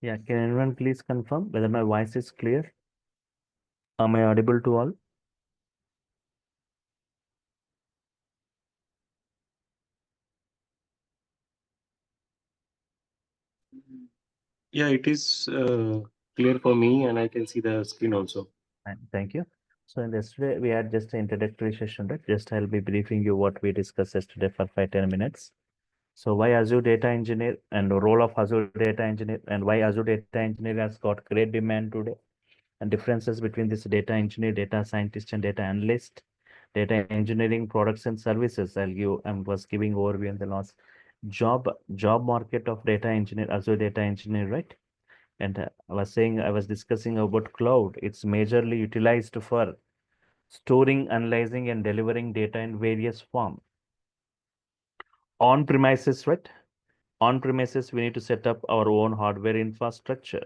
Yeah, can anyone please confirm whether my voice is clear? Am I audible to all? Yeah, it is clear for me, and I can see the screen also. Fine, thank you. So in yesterday we had just an introductory session, right? Just I'll be briefing you what we discussed yesterday for 5-10 minutes. So why Azure Data Engineer and the role of Azure Data Engineer and why Azure Data Engineer has got great demand today and differences between this data engineer, data scientist, and data analyst, data engineering products and services. I was giving overview in the last job market of data engineer, Azure Data Engineer, right? And I was discussing about cloud. It's majorly utilized for storing, analyzing, and delivering data in various form. On premises, right? On premises, we need to set up our own hardware infrastructure.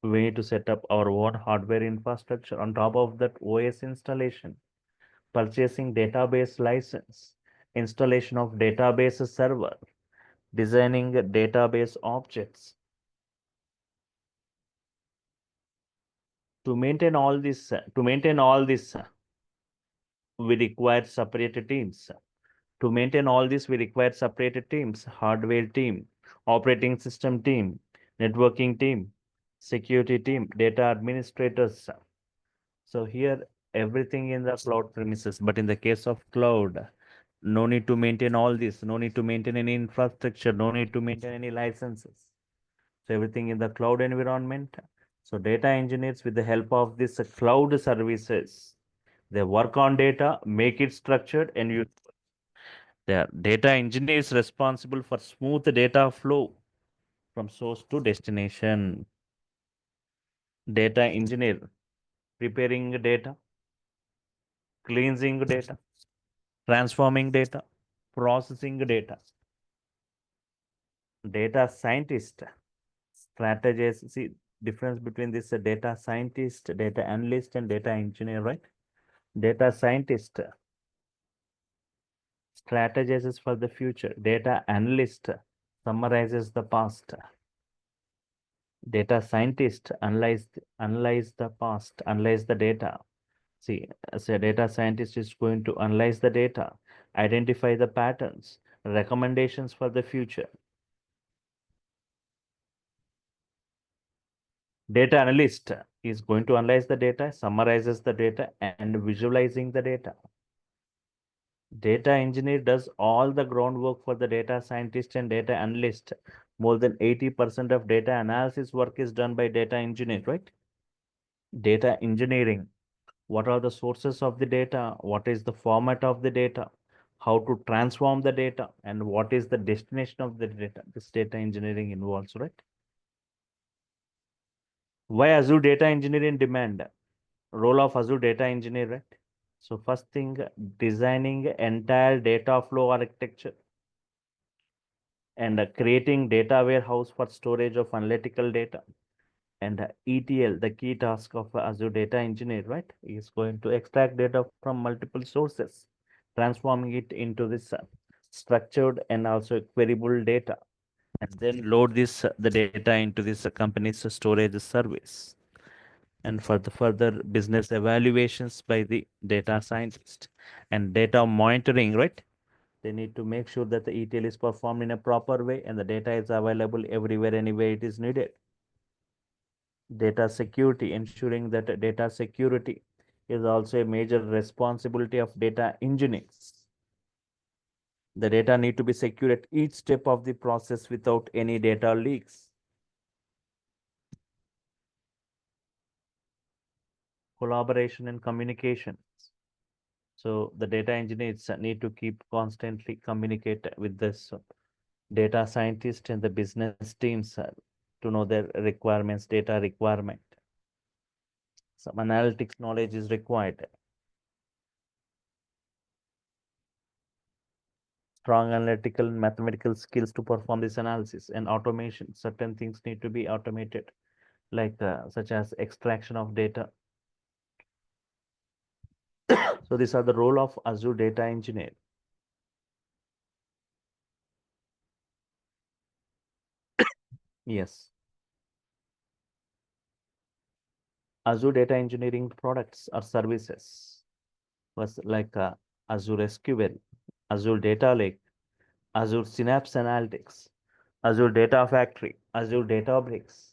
We need to set up our own hardware infrastructure. On top of that, OS installation, purchasing database license, installation of database server, designing database objects. To maintain all this, we require separate teams. To maintain all this, we require separate teams: hardware team, operating system team, networking team, security team, data administrators. So here, everything in the cloud premises. But in the case of cloud, no need to maintain all this, no need to maintain any infrastructure, no need to maintain any licenses. So everything in the cloud environment. So data engineers, with the help of this cloud services, they work on data, make it structured, and use. The data engineer is responsible for smooth data flow from source to destination. Data engineer preparing data, cleansing data, transforming data, processing data. Data scientist strategies. See difference between this data scientist, data analyst, and data engineer, right? Data scientist strategizes for the future. Data analyst summarizes the past. Data scientist analyze the past, analyze the data. See, as a data scientist is going to analyze the data, identify the patterns, recommendations for the future. Data analyst is going to analyze the data, summarizes the data, and visualizing the data. Data engineer does all the groundwork for the data scientist and data analyst. More than 80% of data analysis work is done by data engineer, right? Data engineering. What are the sources of the data? What is the format of the data? How to transform the data? And what is the destination of the data? This data engineering involves, right? Why Azure data engineering demand? Role of Azure data engineer, right? So first thing, designing entire data flow architecture and creating data warehouse for storage of analytical data. And ETL, the key task of Azure data engineer, right, is going to extract data from multiple sources, transforming it into this structured and also queryable data, and then load this the data into this company's storage service. And for the further business evaluations by the data scientist and data monitoring, right? They need to make sure that the ETL is performed in a proper way and the data is available everywhere, anywhere it is needed. Data security, ensuring that data security is also a major responsibility of data engineers. The data need to be secure at each step of the process without any data leaks. Collaboration and communication. So the data engineers need to keep constantly communicate with this data scientist and the business teams to know their requirements, data requirement. Some analytics knowledge is required. Strong analytical and mathematical skills to perform this analysis and automation. Certain things need to be automated, like such as extraction of data. So these are the role of Azure data engineer. Yes. Azure data engineering products or services was like Azure SQL, Azure Data Lake, Azure Synapse Analytics, Azure Data Factory, Azure Databricks,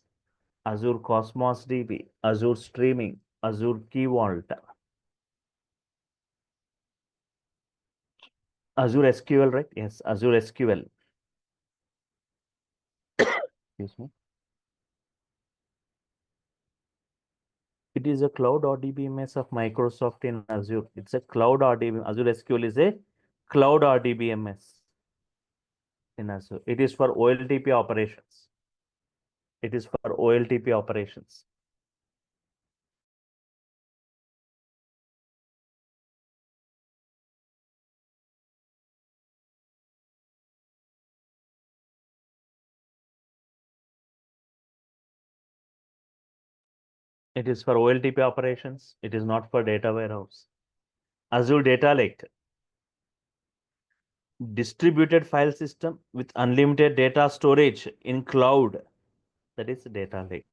Azure Cosmos DB, Azure Streaming, Azure Key Vault, Azure SQL, right? Yes, Azure SQL. Excuse me. It is a cloud RDBMS of Microsoft in Azure. It's a cloud RDBMS. Azure SQL is a cloud RDBMS in Azure. It is for OLTP operations. It is for OLTP operations. It is for OLTP operations. It is not for data warehouse. Azure Data Lake, distributed file system with unlimited data storage in cloud. That is data lake.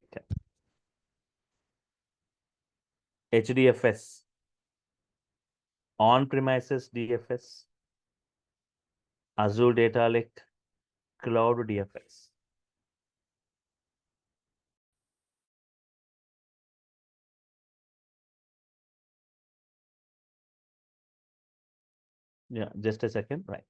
HDFS, on-premises DFS, Azure Data Lake, Cloud DFS. Yeah, just a second, right.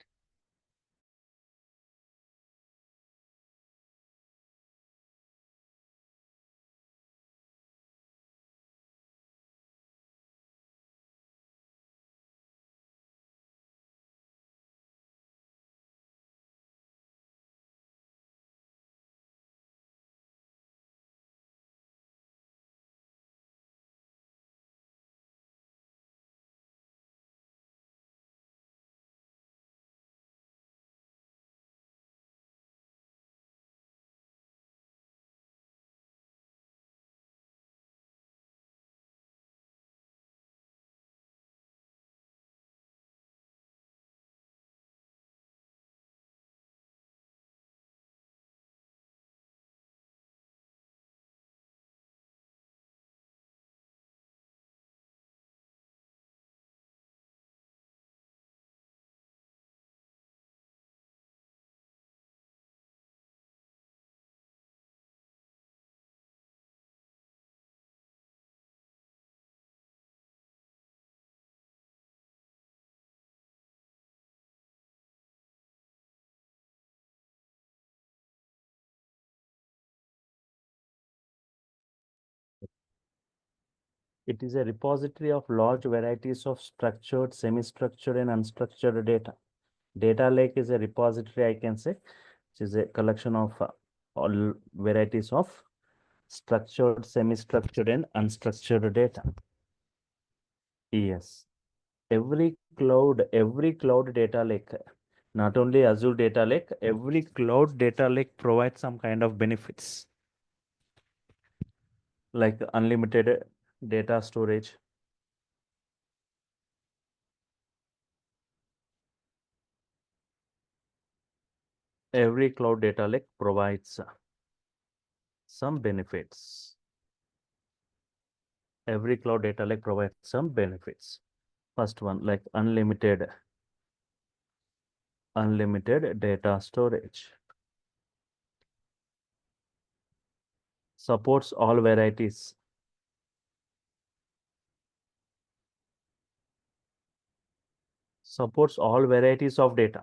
It is a repository of large varieties of structured, semi-structured, and unstructured data. Data lake is a repository, I can say, which is a collection of all varieties of structured, semi-structured, and unstructured data. Yes. Every cloud data lake, not only Azure data lake, every cloud data lake provides some kind of benefits like unlimited data storage. Every cloud data lake provides some benefits. Every cloud data lake provides some benefits. First one, like unlimited data storage. Supports all varieties. Supports all varieties of data.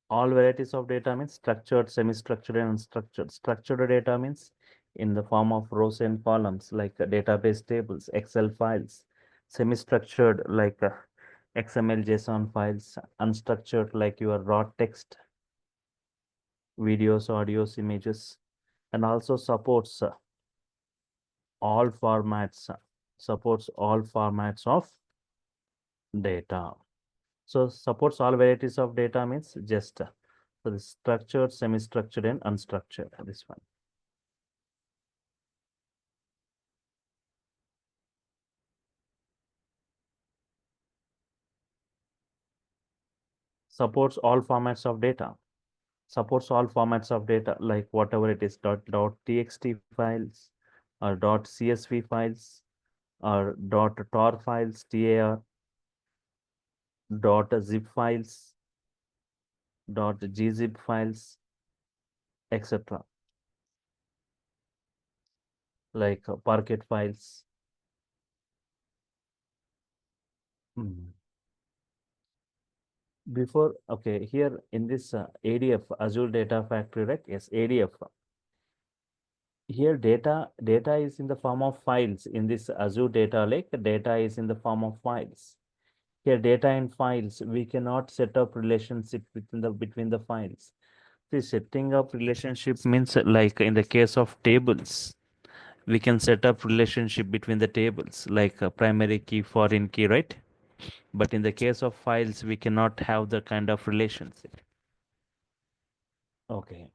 All varieties of data means structured, semi-structured, and unstructured. Structured data means in the form of rows and columns like database tables, Excel files. Semi-structured like XML, JSON files. Unstructured like your raw text, videos, audios, images, and also supports all formats. Supports all formats of data. So supports all varieties of data means just so the structured, semi-structured, and unstructured. This one. Supports all formats of data. supports all formats of data, like whatever it is, .txt files or .csv files or .tar files, tar, .zip files, .gzip files, etc. Like Parquet files. Mm. Before, okay, here in this ADF, Azure Data Factory, right? Yes, ADF. Here data is in the form of files. In this Azure Data Lake, data is in the form of files. Here data and files, we cannot set up relationship between the files. See, setting up relationship means like in the case of tables, we can set up relationship between the tables, like a primary key, foreign key, right? But in the case of files, we cannot have the kind of relationship. Okay.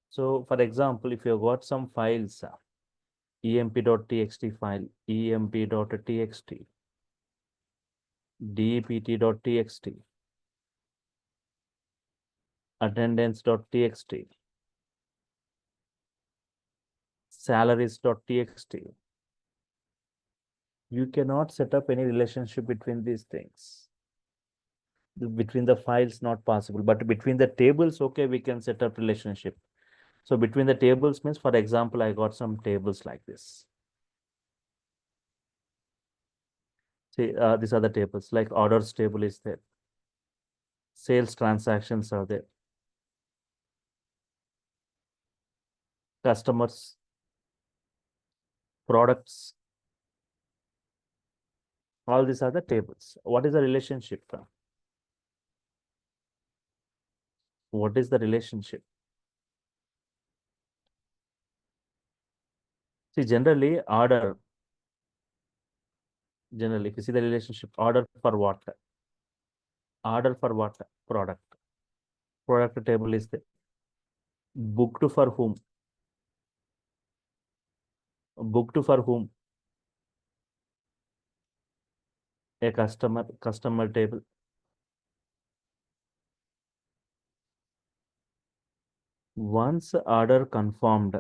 So for example, if you got some files, emp.txt file, emp.txt, dept.txt, attendance.txt, salaries.txt, you cannot set up any relationship between these things. Between the files, not possible, but between the tables, okay, we can set up relationship. So between the tables means, for example, I got some tables like this. See, these are the tables, like orders table is there. Sales transactions are there. Customers, products, all these are the tables. What is the relationship? What is the relationship? See, generally, if you see the relationship, order for what? Order for what? Product. Product table is there. Booked for whom? Booked for whom? A customer table. Once order confirmed,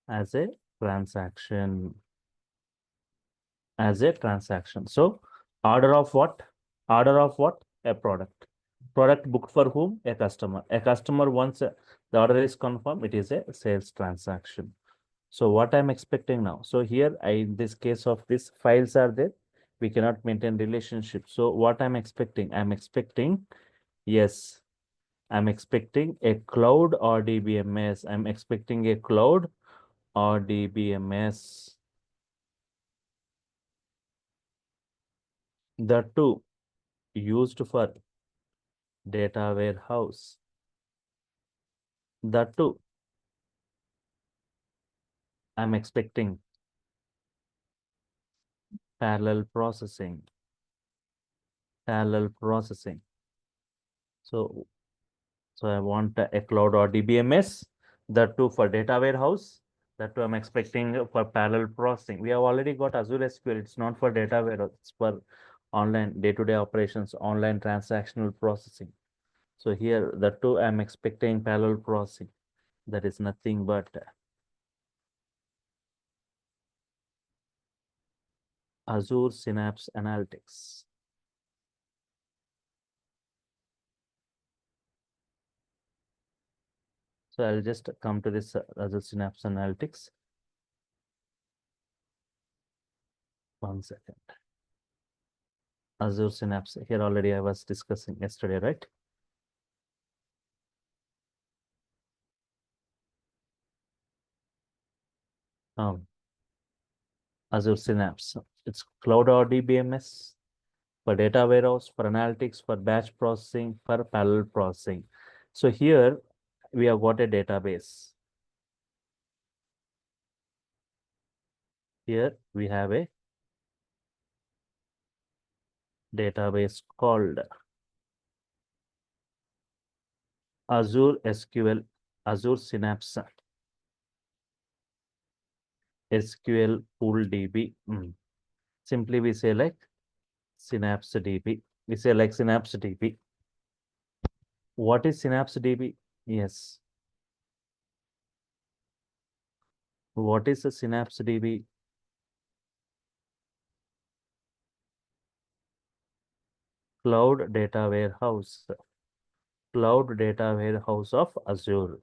as a transaction, So order of what? Order of what? A product. Product booked for whom? A customer. A customer, once the order is confirmed, it is a sales transaction. So what I'm expecting now? So here, in this case of this, files are there. We cannot maintain relationship. So what I'm expecting? Yes, I'm expecting a cloud or DBMS. I'm expecting a cloud or DBMS. The two used for data warehouse. The two I'm expecting parallel processing. So I want a cloud or DBMS. That too for data warehouse. That too I'm expecting for parallel processing. We have already got Azure SQL. It's not for data warehouse. It's for online day-to-day operations, online transactional processing. So here the two I'm expecting parallel processing. That is nothing but Azure Synapse Analytics. So I'll just come to this Azure Synapse Analytics. One second. Azure Synapse. Here already I was discussing yesterday, right? Azure Synapse. It's cloud or DBMS for data warehouse, for analytics, for batch processing, for parallel processing. So here we have got a database. Here we have a database called Azure SQL, Azure Synapse SQL Pool DB. Simply we say like Synapse DB. We say like Synapse DB. What is Synapse DB? Yes. What is a Synapse DB? Cloud data warehouse. Cloud data warehouse of Azure.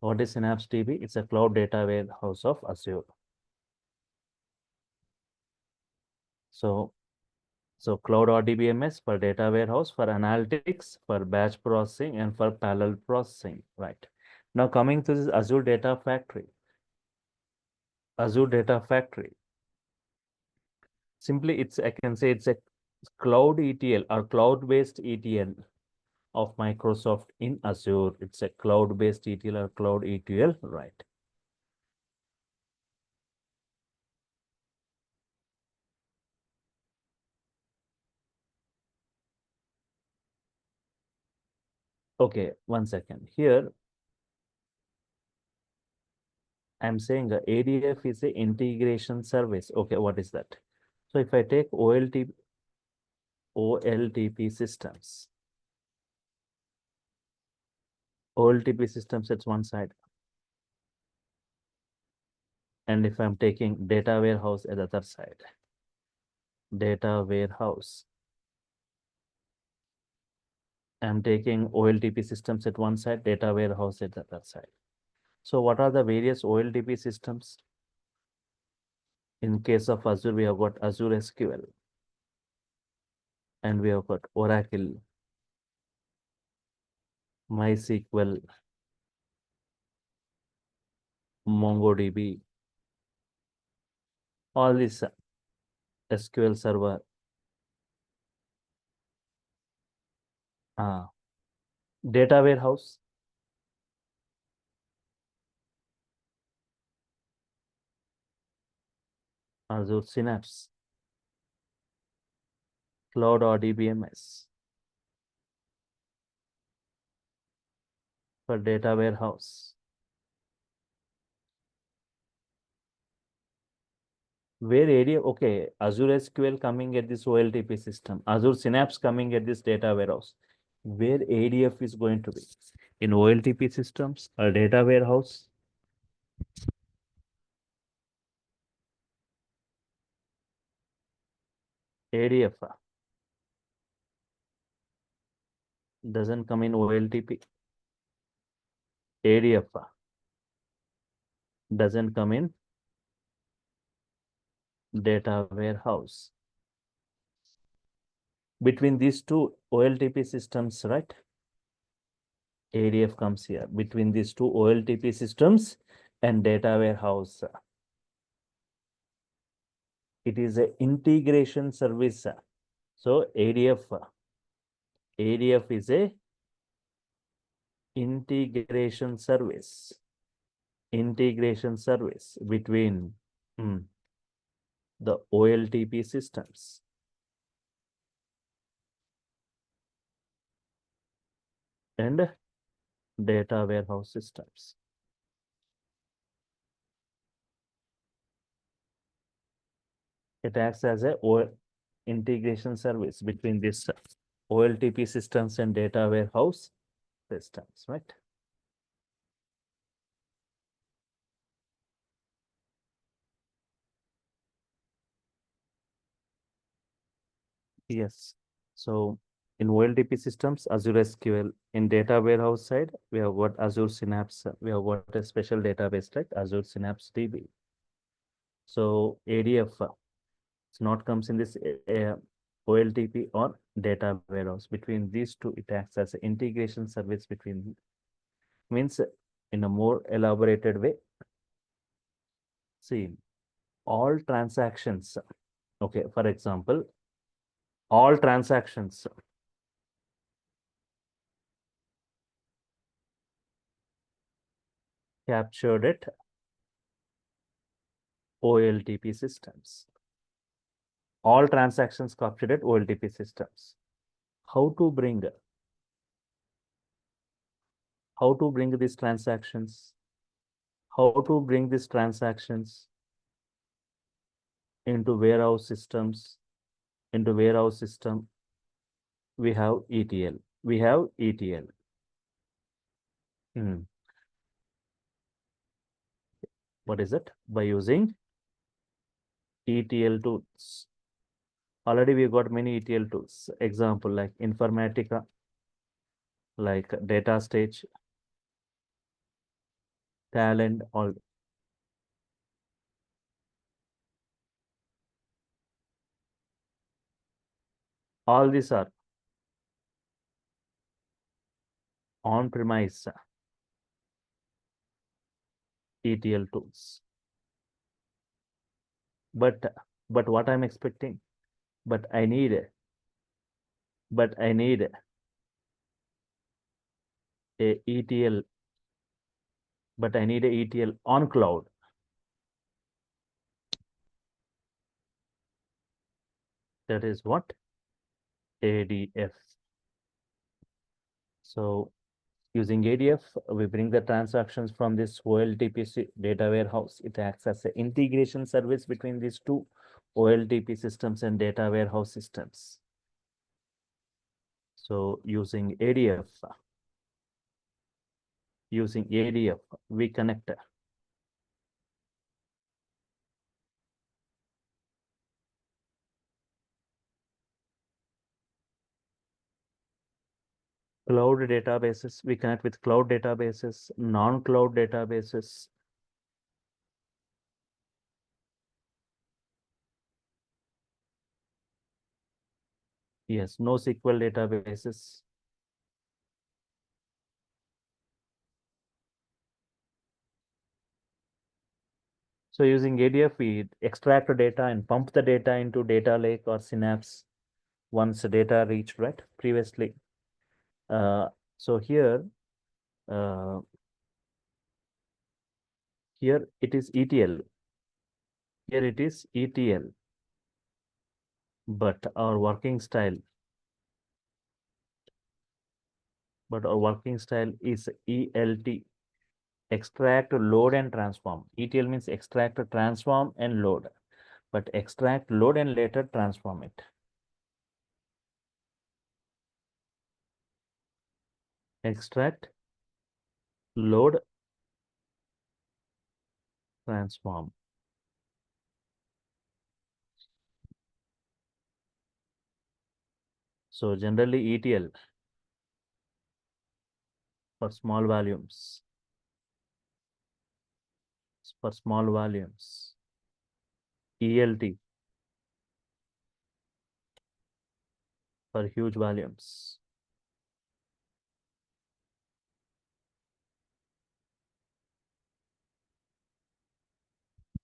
What is Synapse DB? It's a cloud data warehouse of Azure. So Cloud RDBMS for data warehouse, for analytics, for batch processing, and for parallel processing, right? Now coming to this Azure Data Factory. Azure Data Factory. Simply, I can say it's a cloud ETL or cloud-based ETL of Microsoft in Azure. It's a cloud-based ETL or cloud ETL, right? Okay, 1 second. Here, I'm saying ADF is a integration service. Okay, what is that? So if I take OLTP systems, OLTP systems at one side. And if I'm taking data warehouse at the other side, data warehouse, I'm taking OLTP systems at one side, data warehouse at the other side. So what are the various OLTP systems? In case of Azure, we have got Azure SQL, and we have got Oracle, MySQL, MongoDB, all this SQL Server, data warehouse, Azure Synapse, Cloud RDBMS for data warehouse. Where area, okay, Azure SQL coming at this OLTP system, Azure Synapse coming at this data warehouse. Where ADF is going to be? In OLTP systems or data warehouse? ADF doesn't come in OLTP. ADF doesn't come in data warehouse. Between these two OLTP systems, right? ADF comes here between these two OLTP systems and data warehouse. It is an integration service. So ADF is a integration service between the OLTP systems and data warehouse systems. It acts as a integration service between these OLTP systems and data warehouse systems, right? Yes. So in OLTP systems, Azure SQL. In data warehouse side, we have got Azure Synapse. We have got a special database like Azure Synapse DB. So ADF, it's not comes in this OLTP or data warehouse. Between these two, it acts as an integration service between, means in a more elaborated way. See, all transactions, okay, for example, all transactions captured at OLTP systems. All transactions captured at OLTP systems. How to bring these transactions? How to bring these transactions into warehouse systems into warehouse system, we have ETL. We have ETL. What is it? By using ETL tools. Already we got many ETL tools. Example like Informatica, like data stage, talent, all these are on-premise ETL tools. But what I'm expecting, but I need a ETL, but I need a ETL on cloud. That is what? ADF. So using ADF, we bring the transactions from this OLTP data warehouse. It acts as an integration service between these two OLTP systems and data warehouse systems. So using ADF, we connect cloud databases. We connect with cloud databases, non-cloud databases. Yes, NoSQL databases. So using ADF, we extract the data and pump the data into data lake or Synapse once the data reached, right? Previously. So here it is ETL. Here it is ETL. But our working style is ELT. Extract, load, and transform. ETL means extract, transform, and load. But extract, load, and later transform it. Extract, load, transform. So generally ETL for small volumes. For small volumes. ELT for huge volumes.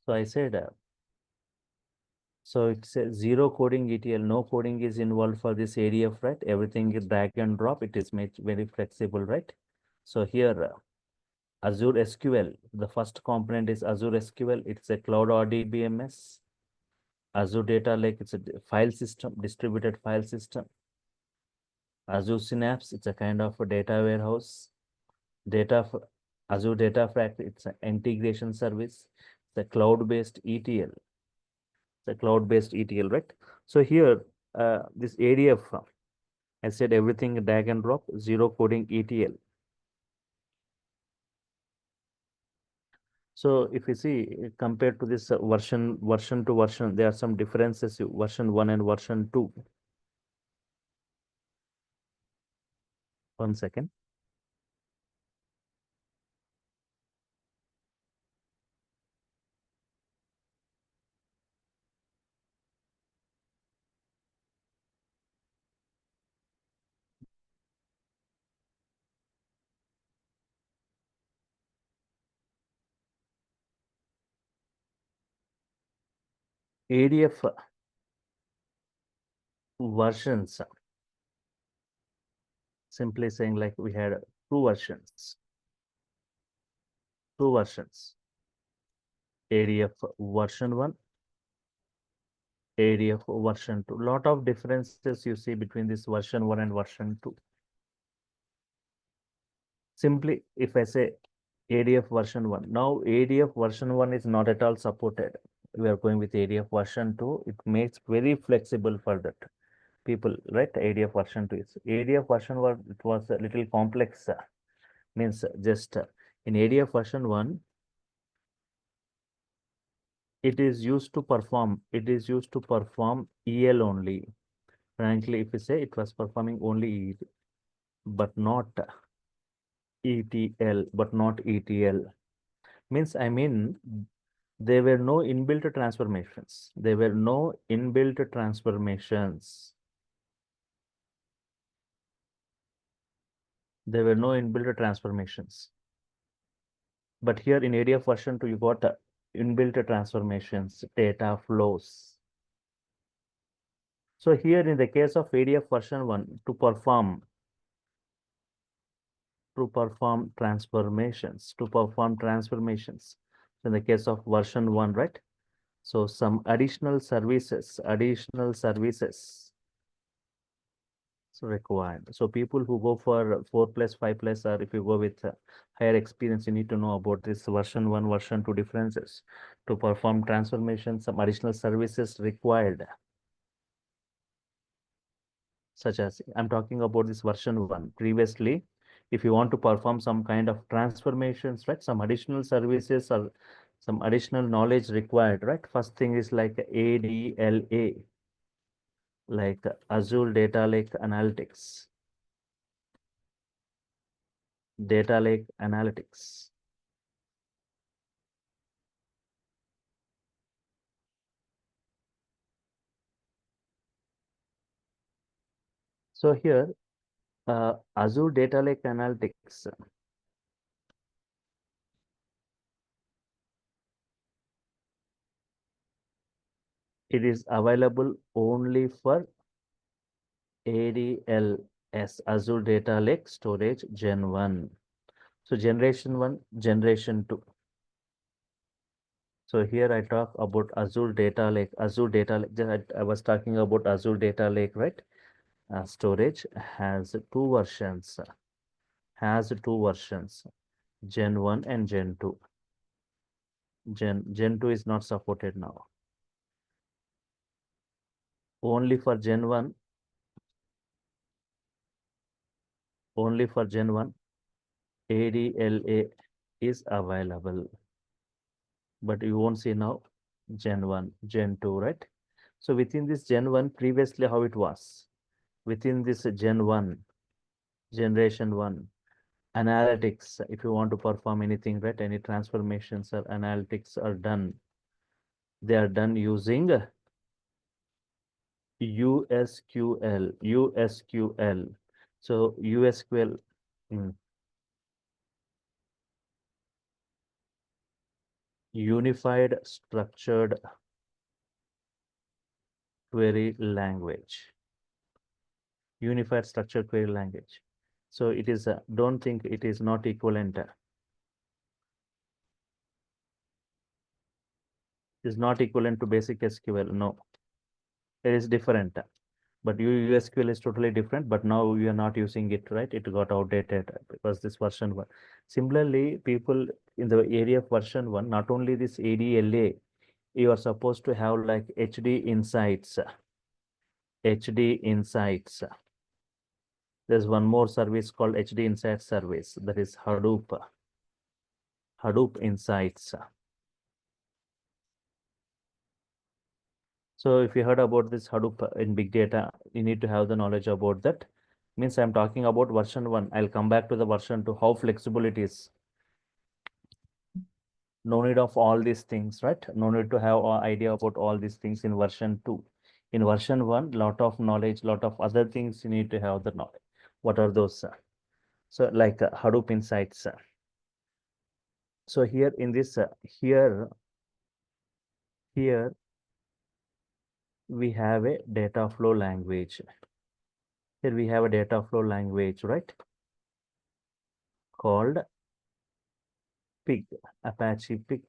So I said, so it's a zero coding ETL, no coding is involved for this ADF, right? Everything is drag and drop. It is made very flexible, right? So here, Azure SQL, the first component is Azure SQL. It's a cloud RDBMS. Azure Data Lake, it's a file system, distributed file system. Azure Synapse, it's a kind of a data warehouse. Azure Data Factory, it's an integration service. It's a cloud-based ETL. It's a cloud-based ETL, right? So here, this ADF, I said everything drag and drop, zero coding ETL. So if you see, compared to this version to version, there are some differences, version 1 and version 2. One second. ADF versions, simply saying like we had two versions. ADF version 1, ADF version 2. Lot of differences you see between this version 1 and version 2. Simply, if I say ADF version 1, now ADF version 1 is not at all supported. we are going with ADF version 2. It makes very flexible for that people, right? ADF version 2 is ADF version 1. It was a little complex. Means just in ADF version 1, it is used to perform. It is used to perform EL only. Frankly, if you say it was performing only EL, but not ETL, but not ETL. Means I mean there were no inbuilt transformations. There were no inbuilt transformations. There were no inbuilt transformations. But here in ADF version 2, you got inbuilt transformations, data flows. So here in the case of ADF version 1, to perform transformations, So in the case of version 1, right? So some additional services so required. So people who go for 4 plus, 5 plus, or if you go with higher experience, you need to know about this version 1, version 2 differences. To perform transformation, some additional services required, such as I'm talking about this version 1. Previously, if you want to perform some kind of transformations, right, some additional services or some additional knowledge required, right? First thing is like ADLA, like Azure Data Lake Analytics. Data Lake Analytics. So here, Azure Data Lake Analytics, it is available only for ADLS, Azure Data Lake Storage Gen 1. So generation 1, generation 2. So here I talk about Azure Data Lake. Azure Data Lake, I was talking about Azure Data Lake, right? Storage has two versions, Gen 1 and Gen 2. Gen 2 is not supported now. Only for Gen 1, ADLA is available. But you won't see now Gen 1, Gen 2, right? So within this Gen 1, previously how it was? Within this Gen 1, generation 1, analytics, if you want to perform anything, right? Any transformations or analytics are done. They are done using USQL. So USQL, Unified Structured Query Language. Unified Structured Query Language. So it is, don't think it is not equivalent. Is not equivalent to basic SQL. No, it is different. But USQL is totally different, but now you are not using it, right? It got outdated because this version 1. Similarly, people in the area of version 1, not only this ADLA, you are supposed to have like HD Insights. There's one more service called HD Insights service, that is Hadoop Insights. So if you heard about this Hadoop in big data, you need to have the knowledge about that. Means I'm talking about version 1. I'll come back to the version 2, how flexible it is. No need of all these things, right? No need to have an idea about all these things in version 2. In version 1, lot of knowledge, lot of other things you need to have the knowledge. What are those? So like Hadoop Insights. So here in this, here we have a data flow language. Here we have a data flow language, right? Called Pig, Apache Pig.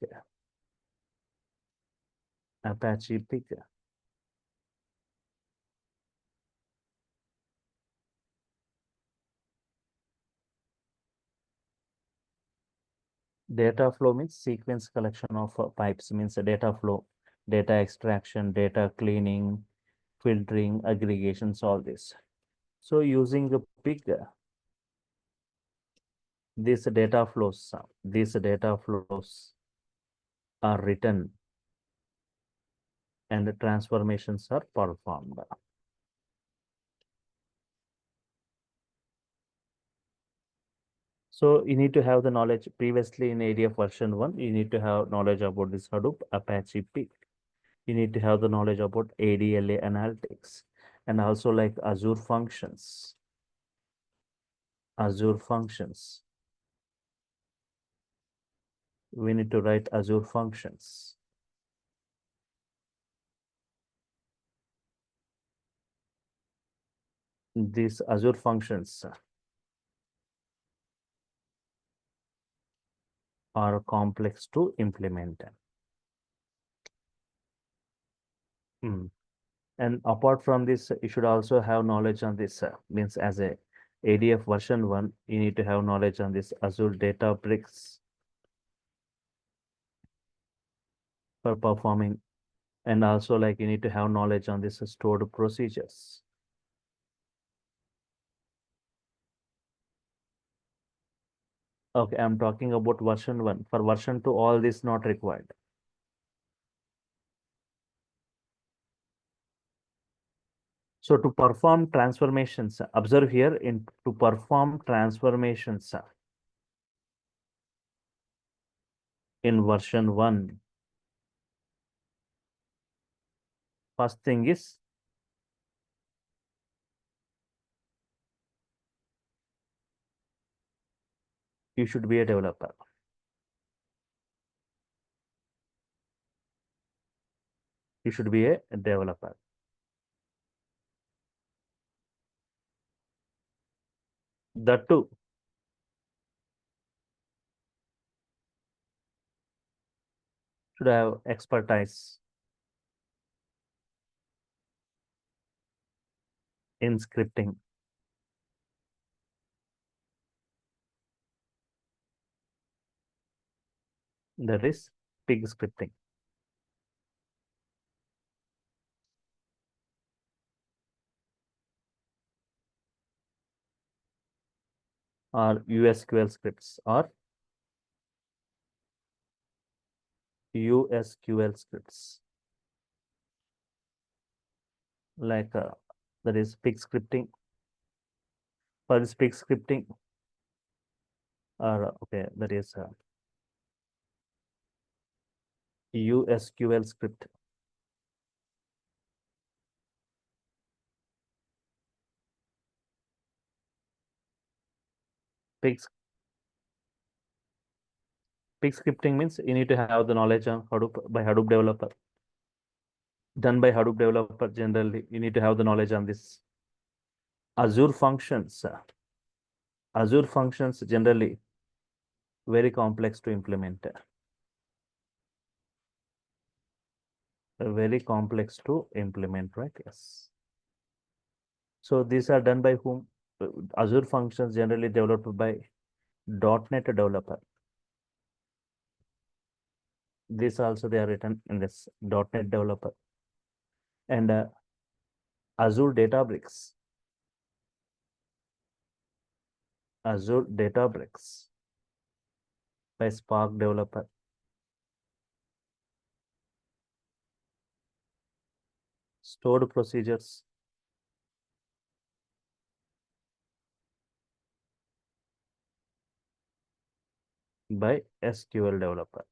Data flow means sequence collection of pipes, means a data flow. data extraction, data cleaning, filtering, aggregations, all this. So using the pig, these data flows are written and the transformations are performed. So you need to have the knowledge previously in ADF version 1, you need to have knowledge about this Hadoop, Apache Pig. You need to have the knowledge about ADLA analytics and also like Azure functions. Azure functions. We need to write Azure functions. These Azure functions are complex to implement. And apart from this, you should also have knowledge on this, means as a ADF version 1, you need to have knowledge on this Azure Databricks for performing, and also like you need to have knowledge on this stored procedures. Okay, I'm talking about version 1. For version 2, all this not required. So to perform transformations, observe here to perform transformations in version 1, first thing is you should be a developer. You should be a developer. That too, should have expertise in scripting. That is pig scripting. Or USQL scripts or USQL scripts. Like that is pig scripting. For this pig scripting, or okay, that is USQL script. Pig scripting means you need to have the knowledge on Hadoop by Hadoop developer. Done by Hadoop developer generally, you need to have the knowledge on this. Azure functions. Azure functions generally very complex to implement. Very complex to implement, right? Yes. So these are done by whom? Azure functions generally developed by .NET developer. This also they are written in this .NET developer. And Azure Databricks. Azure Databricks by Spark developer. Stored procedures by SQL developer.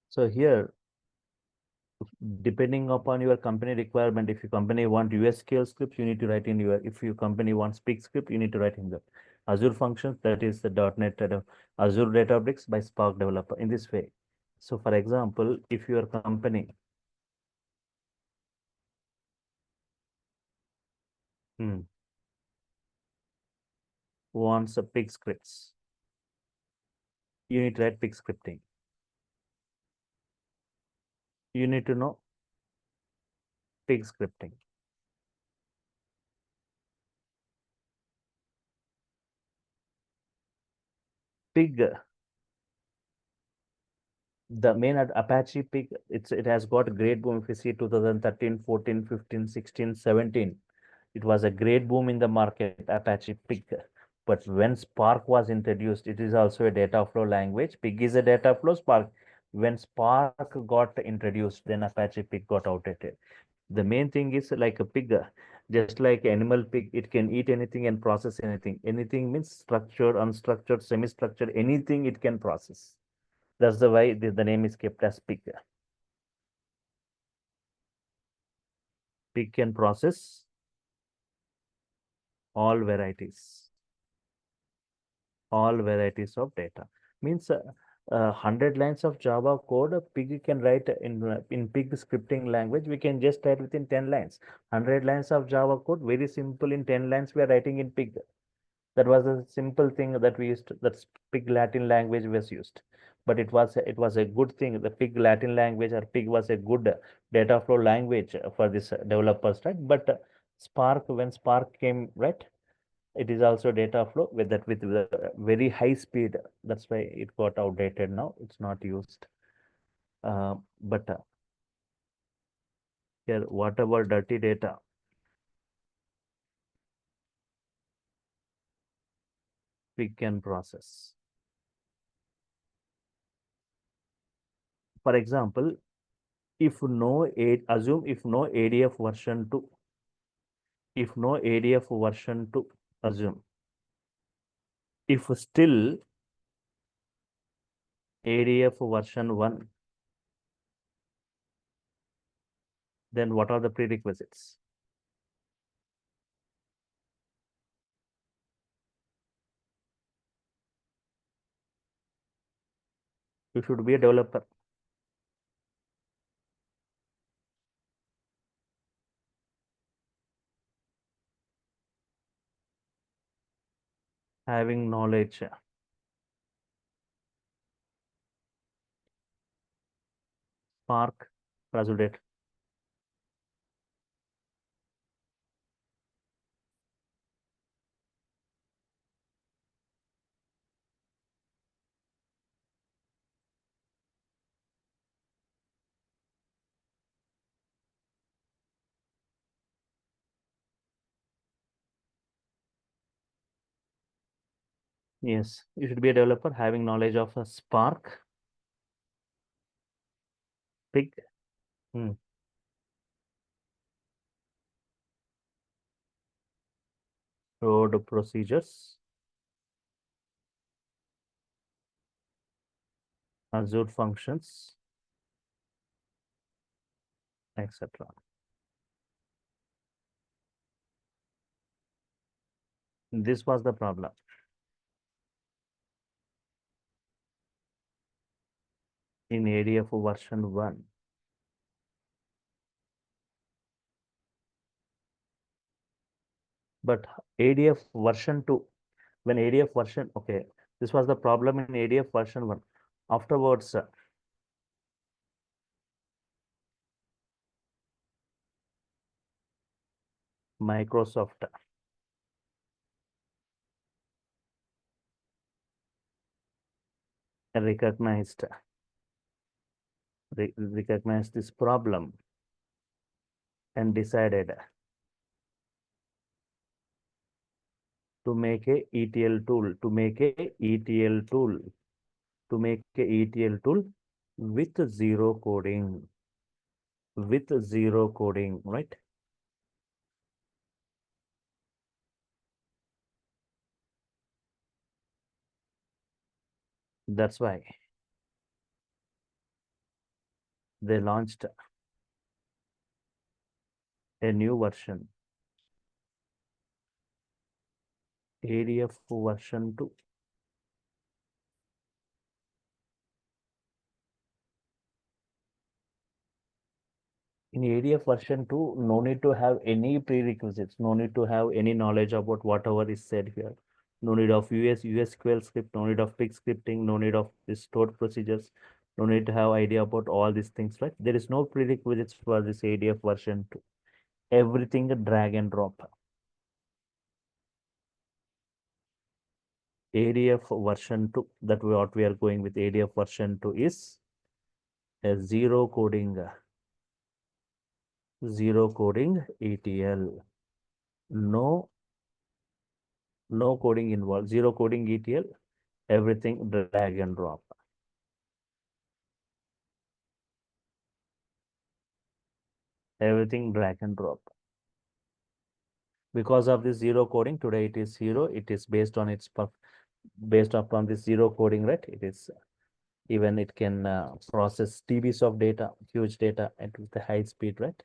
So here, depending upon your company requirement, if your company want USQL scripts, you need to write in your, if your company wants Pig script, you need to write in the Azure functions, that is the .NET Azure Databricks by Spark developer in this way. So for example, if your company wants a Pig scripts, you need to write Pig scripting. You need to know Pig scripting. Pig, the main Apache Pig, it has got great boom. If you see 2013, 14, 15, 16, 17, it was a great boom in the market, Apache Pig. But when Spark was introduced, it is also a data flow language. Pig is a data flow, Spark. When Spark got introduced, then Apache Pig got outdated. The main thing is like a pig, just like animal pig, it can eat anything and process anything. Anything means structured, unstructured, semi-structured, anything it can process. That's the why the name is kept as pig. Pig can process all varieties, all varieties of data. Means 100 lines of Java code, a pig can write in pig scripting language. We can just write within 10 lines. 100 lines of Java code, very simple. In 10 lines, we are writing in pig. That was a simple thing that we used. That pig Latin language was used, but it was a good thing. The pig Latin language or pig was a good data flow language for this developers, right? But Spark, when Spark came, right, it is also data flow with that with very high speed. That's why it got outdated now. It's not used. But here, whatever dirty data, we can process. For example, if no assume if no ADF version 2, if no ADF version 2, assume if still ADF version 1, then what are the prerequisites? You should be a developer. Having knowledge. Spark, Razudate. Yes, you should be a developer having knowledge of a Spark, Pig, road procedures, Azure functions, etc. This was the problem in ADF version 1. But ADF version 2, when ADF version, okay, this was the problem in ADF version 1. Afterwards, Microsoft recognized recognized this problem and decided to make a ETL tool, to make a ETL tool, to make a ETL tool with zero coding, right? That's why they launched a new version, ADF version 2. In ADF version 2, no need to have any prerequisites, no need to have any knowledge about whatever is said here. No need of USQL script, no need of pig scripting, no need of this stored procedures, no need to have idea about all these things, right? There is no prerequisites for this ADF version 2. Everything drag and drop. ADF version 2, that what we are going with ADF version 2 is a zero coding ETL. No coding involved, zero coding ETL, everything drag and drop. Everything drag and drop. Because of this zero coding, today it is zero. It is based on based upon this zero coding, right? It is even it can process TBs of data, huge data at with the high speed, right?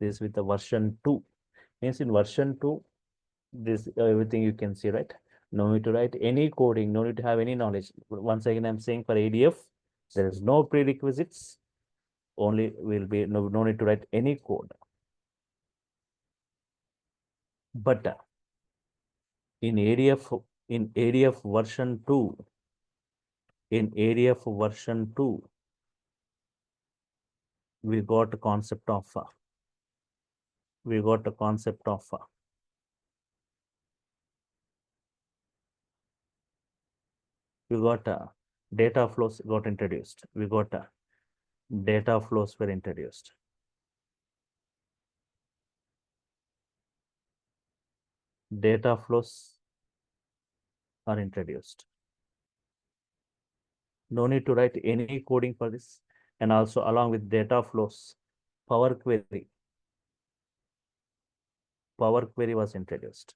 This with the version 2. Means in version 2, this everything you can see, right? No need to write any coding, no need to have any knowledge. Once again, I'm saying for ADF, there is no prerequisites, only will be no need to write any code. But in ADF version 2, we got a concept of data flows got introduced. Data flows were introduced. Data flows are introduced. No need to write any coding for this. And also along with data flows, Power Query was introduced.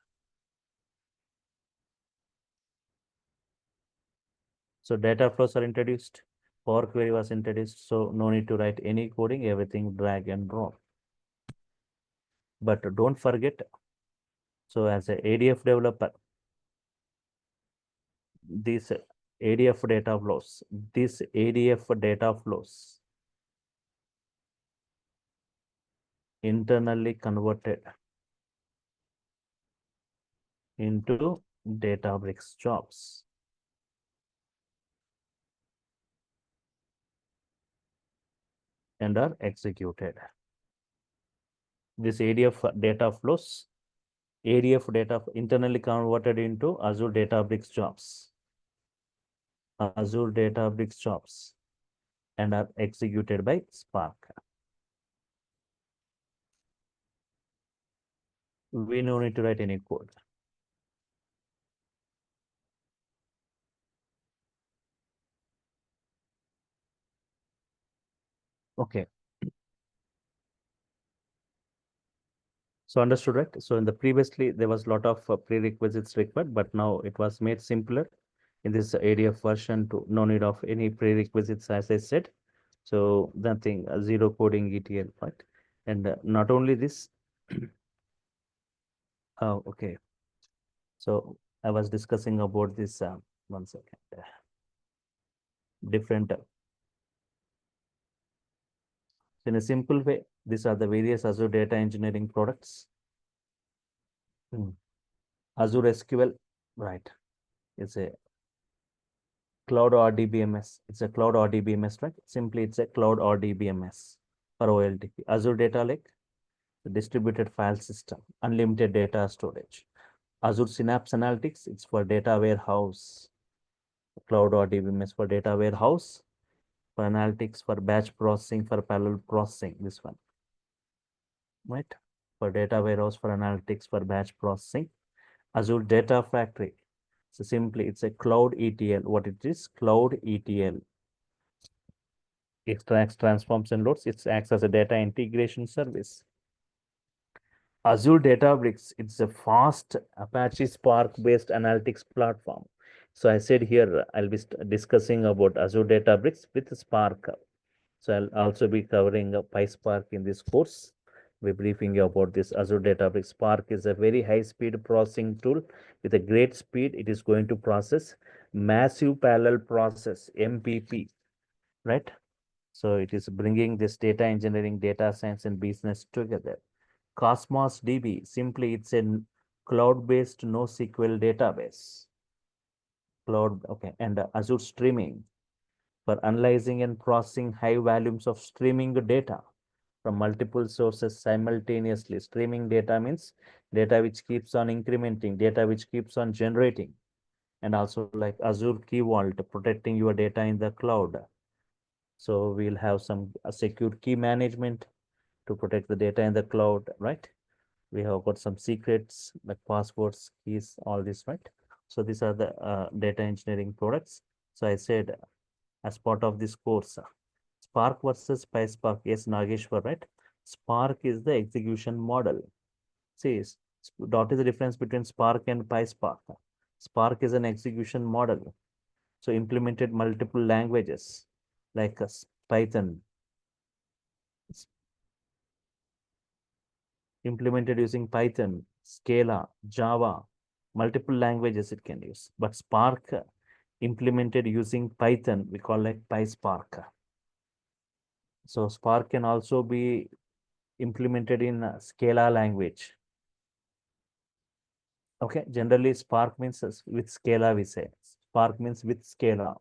So data flows are introduced. Power Query was introduced. So no need to write any coding, everything drag and drop. But don't forget, so as a ADF developer, this ADF data flows internally converted into Databricks jobs. And are executed. This ADF data internally converted into Azure Databricks jobs. And are executed by Spark. We no need to write any code. Okay. So understood, right? So in the previously there was a lot of prerequisites required, but now it was made simpler in this ADF version 2. No need of any prerequisites, as I said. So nothing, zero coding ETL, right? And not only this. Oh, okay. So I was discussing about this. 1 second. Different. In a simple way, these are the various Azure data engineering products. Azure SQL, right? It's a cloud RDBMS. It's a cloud RDBMS, right? Simply, it's a cloud RDBMS for OLTP. Azure Data Lake, the distributed file system, unlimited data storage. Azure Synapse Analytics, it's for data warehouse. Cloud RDBMS for data warehouse, for analytics, for batch processing, for parallel processing, this one, right? For data warehouse, for analytics, for batch processing. Azure Data Factory. So simply, it's a cloud ETL. What it is? Cloud ETL. Extracts, transforms, and loads. It acts as a data integration service. Azure Databricks, it's a fast Apache Spark-based analytics platform. So I said here, I'll be discussing about Azure Databricks with Spark. So I'll also be covering PYSPARK in this course. We're briefing you about this Azure Databricks. Spark is a very high-speed processing tool with a great speed. It is going to process massive parallel process, MPP, right? So it is bringing this data engineering, data science, and business together. Cosmos DB, simply it's a cloud-based NoSQL database. Okay, and Azure Streaming for analyzing and processing high volumes of streaming data from multiple sources simultaneously. Streaming data means data which keeps on incrementing, data which keeps on generating. and also like Azure Key Vault, protecting your data in the cloud. So we'll have some secure key management to protect the data in the cloud, right? We have got some secrets like passwords, keys, all this, right? So these are the data engineering products. So I said as part of this course, Spark versus PySpark. Yes, Nageshwar, right? Spark is the execution model. See, what is the difference between Spark and PySpark? Spark is an execution model. So implemented multiple languages like Python, implemented using Python, Scala, Java, multiple languages it can use. But Spark implemented using Python, we call like PySpark. So Spark can also be implemented in Scala language. Okay, generally Spark means with Scala we say. Spark means with Scala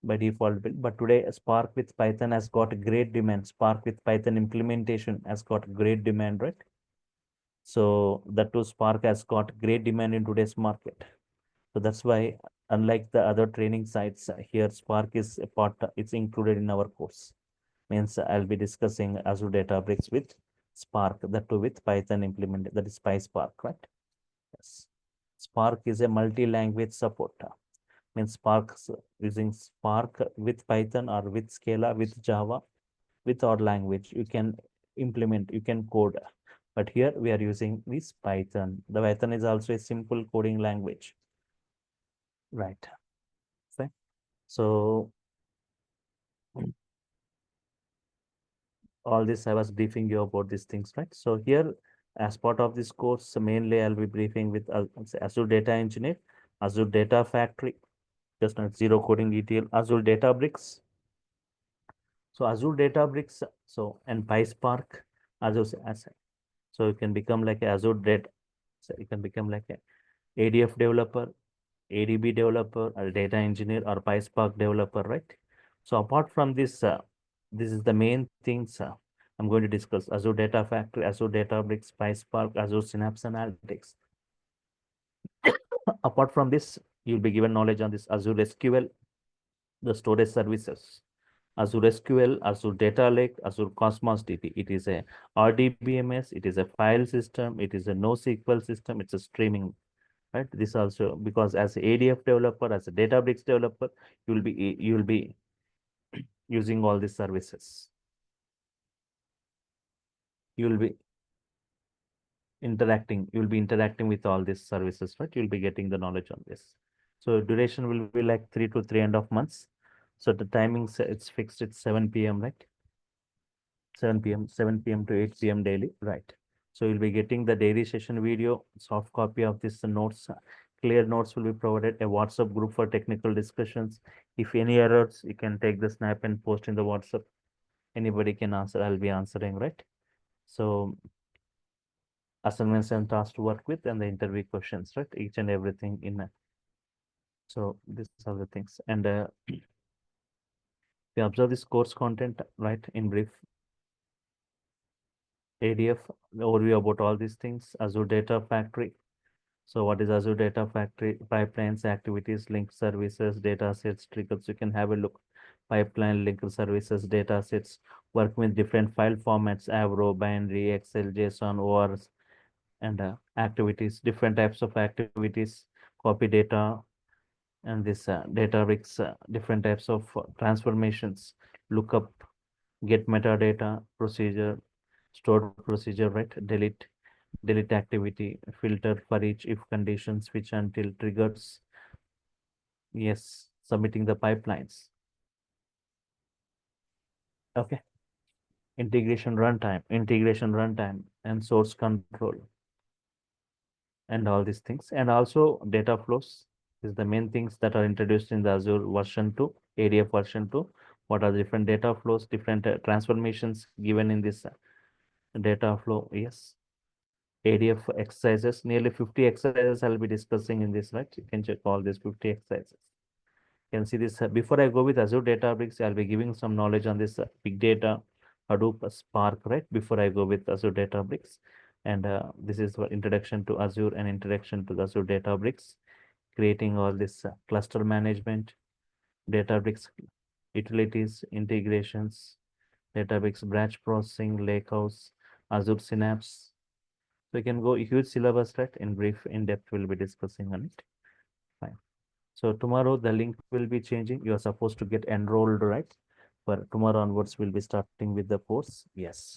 by default, but today Spark with Python has got great demand. Spark with Python implementation has got great demand, right? So that too Spark has got great demand in today's market. So that's why, unlike the other training sites, here Spark is a part, it's included in our course. Means I'll be discussing Azure Databricks with Spark, that too with Python implemented, that is PySpark, right? Yes. Spark is a multi-language support. Means Spark using Spark with Python or with Scala, with Java, with our language, you can implement, you can code. But here we are using this Python. The Python is also a simple coding language. Right. Fine. So all this I was briefing you about these things, right? So here, as part of this course, mainly I'll be briefing with Azure Data Engineer, Azure Data Factory, just not zero coding detail, Azure Databricks. So Azure Databricks, so and PySpark, Azure as so you can become like a Azure Data, so you can become like a ADF developer, ADB developer, or data engineer, or PySpark developer, right? So apart from this, this is the main things I'm going to discuss: Azure Data Factory, Azure Databricks, PySpark, Azure Synapse Analytics. Apart from this, you'll be given knowledge on this Azure SQL, the storage services, Azure SQL, Azure Data Lake, Azure Cosmos DB. It is a RDBMS, it is a file system, it is a NoSQL system, it's a streaming, right? This also, because as a ADF developer, as a Databricks developer, you will be using all these services. You will be interacting with all these services, right? You'll be getting the knowledge on this. So duration will be like 3 to 3.5 months. So the timings, it's fixed, it's 7 p.m., right? 7 p.m. to 8 p.m. daily, right? So you'll be getting the daily session video, soft copy of this notes. Clear notes will be provided, a WhatsApp group for technical discussions. If any errors, you can take the snap and post in the WhatsApp. Anybody can answer, I'll be answering, right? So assignments and tasks to work with, and the interview questions, right? Each and everything in a, so these are the things. And we observe this course content, right, in brief. ADF, overview about all these things. Azure Data Factory. So what is Azure Data Factory? Pipelines, activities, linked services, data sets, triggers. You can have a look. Pipeline, linked services, data sets, working with different file formats, Avro, binary, Excel, JSON, ORs, and activities, different types of activities, copy data, and this Databricks, different types of transformations, lookup, get metadata, procedure, stored procedure, right? Delete activity, filter for each if condition, switch until triggers. Yes, submitting the pipelines. Okay. Integration runtime, and source control, and all these things. And also data flows is the main things that are introduced in the Azure version 2, ADF version 2. What are the different data flows, different transformations given in this data flow? Yes. ADF exercises, nearly 50 exercises I'll be discussing in this, right? You can check all these 50 exercises. You can see this. Before I go with Azure Databricks, I'll be giving some knowledge on this big data, Hadoop, Spark, right? Before I go with Azure Databricks. And this is for introduction to Azure and introduction to the Azure Databricks. creating all this cluster management, Databricks utilities, integrations, Databricks batch processing, Lakehouse, Azure Synapse. So you can go huge syllabus, right? In brief, in depth, we'll be discussing on it. Fine. So tomorrow the link will be changing. You are supposed to get enrolled, right? For tomorrow onwards, we'll be starting with the course. Yes.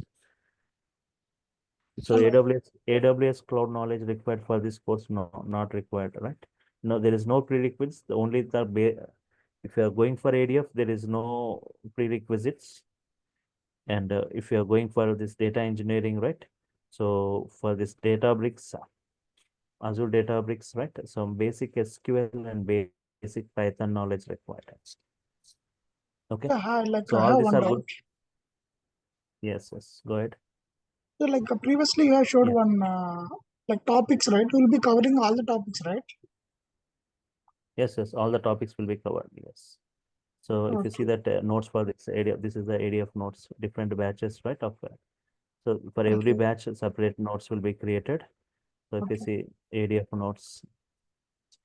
So All right. AWS cloud knowledge required for this course? No, not required, right? No, there is no prerequisites. The only if you are going for ADF, there is no prerequisites. And if you are going for this data engineering, right? So for this Databricks, Azure Databricks, right? Some basic SQL and basic Python knowledge required. Okay. So I all have these one are good. doubt. Yes, yes. Go ahead. So previously you have showed Yeah. one topics, right? We'll be covering all the topics, right? Yes, yes. All the topics will be covered. Yes. So if you see Okay. that notes for this area, this is the area of notes, different batches, right? So for every Okay. batch, separate notes will be created. So if you Okay. see area of notes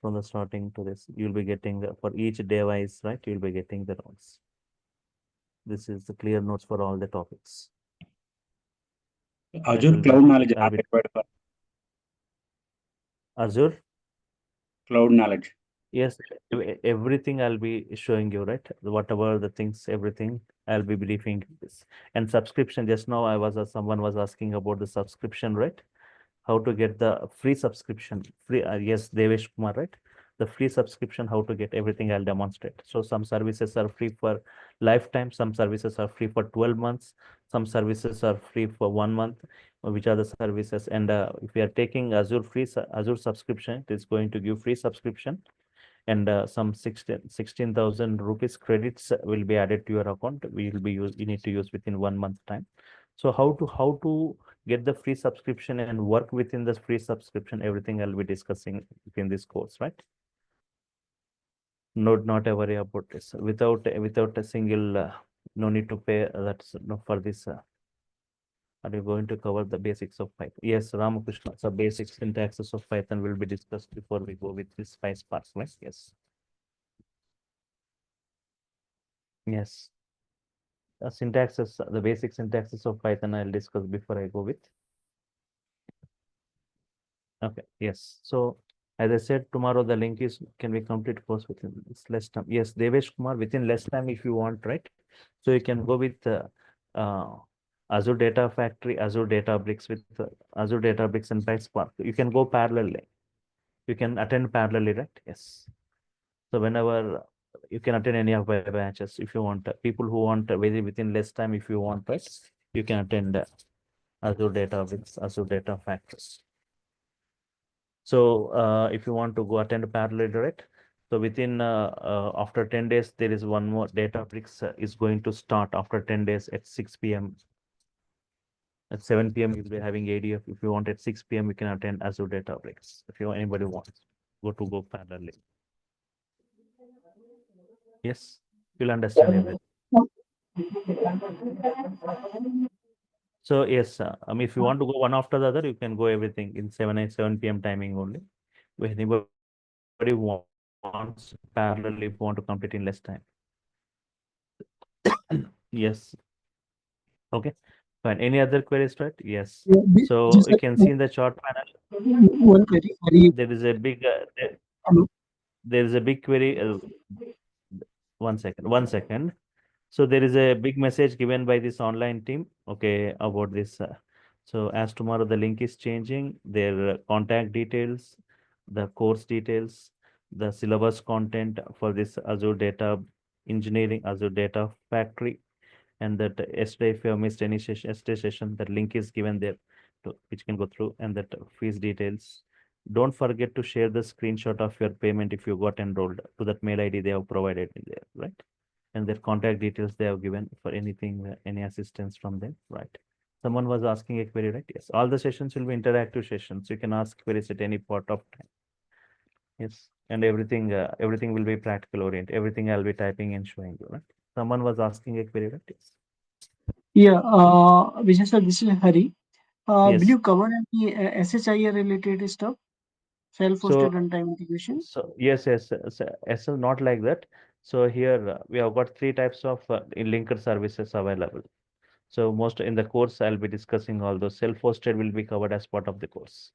from the starting to this, you'll be getting for each device, right? You'll be getting the notes. This is the clear notes for all the topics. That Azure will cloud be, knowledge I'll not be required for Azure. cloud knowledge. Yes, everything I'll be showing you, right? Whatever the things, everything I'll be briefing this. And subscription, just now someone was asking about the subscription, right? How to get the free subscription. Free, yes, Devesh Kumar, right? The free subscription, how to get everything I'll demonstrate. So some services are free for lifetime, some services are free for 12 months, some services are free for 1 month, which are the services. And if we are taking Azure subscription, it is going to give free subscription, and some 16,000 rupees credits will be added to your account. You need to use within 1 month time. So how to get the free subscription and work within the free subscription, everything I'll be discussing within this course, right? Not a worry about this. Without a single no need to pay. That's no for this. Are you going to cover the basics of Python? Yes, Ramakrishna. So basic syntaxes of Python will be discussed before we go with this PySpark, right? Yes. Yes. Syntaxes, the basic syntaxes of Python I'll discuss before I go with. Okay, yes. So as I said, tomorrow the link is, can we complete course within this less time? Yes, Devesh Kumar, within less time if you want, right? So you can go with uh, Azure Data Factory, Azure Databricks with Azure Databricks and PySpark. You can go parallelly. You can attend parallelly, right? Yes. So whenever you can attend any of my batches if you want. People who want very within less time, if you want, right? You can attend Azure Databricks, Azure Data Factories. So if you want to go attend parallel direct, so within after 10 days, there is one more Databricks is going to start after 10 days at 6 p.m. At 7 p.m. you'll be having ADF. If you want at 6 p.m. you can attend Azure Databricks. If anybody wants go parallelly. Yes, you'll understand everything. So yes, if you want to go one after the other, you can go everything in 7 p.m. timing only. If anybody wants parallel, if you want to complete in less time. Yes. Okay. Fine. Any other queries, right? Yes. So you can see in the chart panel, One query. there is a big Hello. there is a big query. 1 second. 1 second. So there is a big message given by this online team, okay, about this. So as tomorrow the link is changing, their contact details, the course details, the syllabus content for this Azure Data Engineering, Azure Data Factory, and that yesterday if you have missed any session, yesterday session, that link is given there, which can go through, and that fees details. Don't forget to share the screenshot of your payment if you got enrolled to that mail ID they have provided there, right? And their contact details they have given for anything, any assistance from them, right? Someone was asking a query, right? Yes, all the sessions will be interactive sessions. You can ask queries at any part of time. Yes, and everything will be practical oriented. Everything I'll be typing and showing you, right? Someone was asking a query, right? Yes. Yeah, Vijay sir, this is Hari. Will Yes. you cover any SHIR related stuff? self-hosted runtime integration. So yes, SL not like that. So here we have got three types of linker services available. So most in the course I'll be discussing all those. Self-hosted will be covered as part of the course.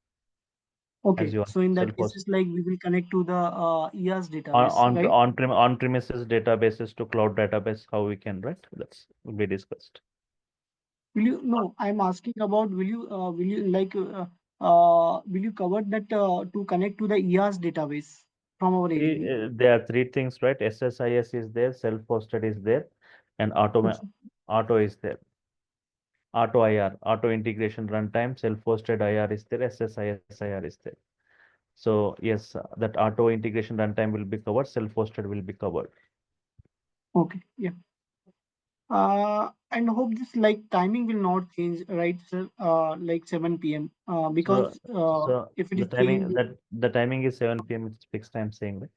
Okay, you so in that case, self-host it's like we will connect to the EAS on database, right? on-premises databases to cloud database, how we can, right? That's will be discussed. Will you? No, I'm asking about will you will you cover that to connect to the EAS database from our AZURE? There are three things, right? SSIS is there, self-hosted is there, and auto is there. Auto IR, auto integration runtime, self-hosted IR is there, SSIS IR is there. So yes, that auto integration runtime will be covered, self-hosted will be covered. Okay, yeah. And hope this like timing will not change, right, sir? Like 7 p.m. Because So if it the is changed, timing is 7 p.m. It's fixed time saying, right?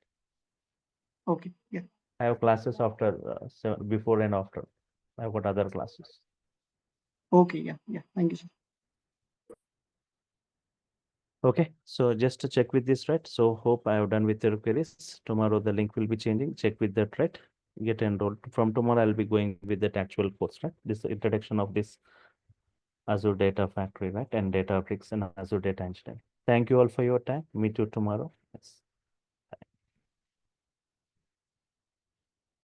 okay, yeah. I have classes after before and after. I've got other classes. Okay, yeah, yeah. Thank you, sir. Okay, so just to check with this, right? So hope I have done with your queries. Tomorrow the link will be changing. Check with that, right? Get enrolled. From tomorrow I'll be going with that actual course, right? This introduction of this Azure Data Factory, right? And Databricks and Azure Data Engineering. Thank you all for your time. Meet you tomorrow.